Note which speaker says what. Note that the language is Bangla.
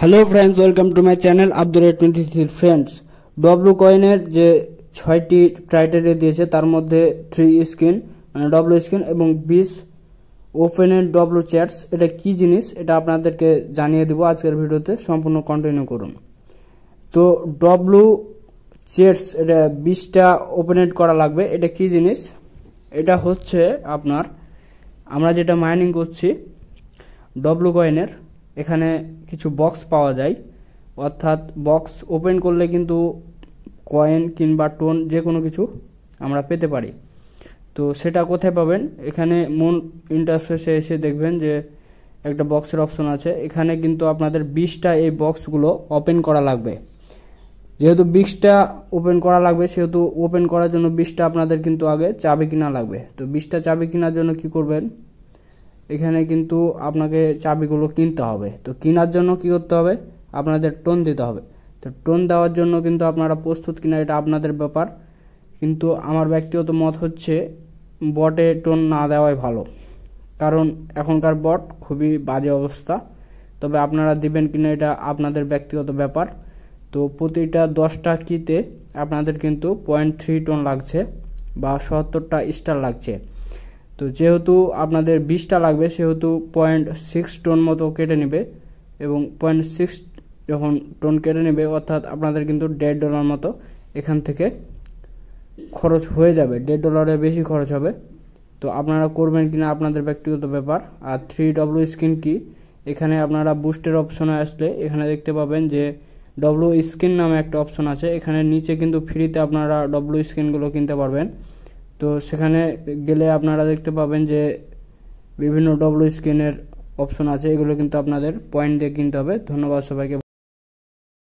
Speaker 1: Hello friends, welcome to my channel Abdul 23 friends. W কয়েনের যে 6টি ক্রাইটেরিয়া দিয়েছে তার মধ্যে 3 স্ক্রিন মানে ডব্লু স্ক্রিন এবং 20 ওপেনের ডব্লু চ্যাটস, এটা কি জিনিস এটা আপনাদেরকে জানিয়ে দেব আজকের ভিডিওতে। সম্পূর্ণ কন্টিনিউ করুন। তো ডব্লু চ্যাটস এটা 20টা ওপেনেট করা লাগবে। এটা কি জিনিস? এটা হচ্ছে আপনার আমরা যেটা মাইনিং করছি ডব্লু কয়েনের, এখানে কিছু বক্স পাওয়া যায়, অর্থাৎ বক্স ওপেন করলে কিন্তু কয়েন কিংবা টোন যে কোনো কিছু আমরা পেতে পারি। তো সেটা কোথায় পাবেন? এখানে মূল ইন্টারফেসে এসে দেখবেন যে একটা বক্সের অপশন আছে। এখানে কিন্তু আপনাদের 20টা এই বক্সগুলো ওপেন করা লাগবে। যেহেতু 20টা ওপেন করা লাগবে সেহেতু ওপেন করার জন্য 20টা আপনাদের কিন্তু আগে চাবি কিনা লাগবে। তো 20টা চাবি কেনার জন্য কি করবেন? এখানে কিন্তু আপনাকে চাবিগুলো কিনতে হবে। তো কেনার জন্য কি করতে হবে? আপনাদের টোন দিতে হবে। তো টোন দেওয়ার জন্য কিন্তু আপনারা প্রস্তুত কিনা এটা আপনাদের ব্যাপার, কিন্তু আমার ব্যক্তিগত মত হচ্ছে বটে টোন না দেওয়াই ভালো, কারণ এখনকার বট খুবই বাজে অবস্থা। তবে আপনারা দিবেন কিনা এটা আপনাদের ব্যক্তিগত ব্যাপার। তো প্রতিটা 10টা কিতে আপনাদের কিন্তু 0.3 টোন লাগছে বা 77টা স্টার লাগছে। তো যেহেতু আপনাদের 20টা লাগবে সেহেতু 0.6 টোন মতো কেটে নেবে, এবং 0.6 যখন টোন কেটে নেবে অর্থাৎ আপনাদের কিন্তু $1.5 মতো এখান থেকে খরচ হয়ে যাবে। $1.5 বেশি খরচ হবে। তো আপনারা করবেন কিনা আপনাদের ব্যক্তিগত ব্যাপার। আর 3W স্ক্রিন কি, এখানে আপনারা বুস্টের অপশনে আসলে এখানে দেখতে পাবেন যে ডব্লু স্ক্রিন নামে একটা অপশন আছে। এখানে নিচে কিন্তু ফ্রিতে আপনারা ডব্লু স্ক্রিনগুলো কিনতে পারবেন। তো সেখানে গেলে আপনারা দেখতে পাবেন যে বিভিন্ন ডব্লু স্ক্রিনের অপশন আছে, এগুলো কিন্তু আপনাদের পয়েন্ট দিয়ে কিনতে হবে। ধন্যবাদ সবাইকে।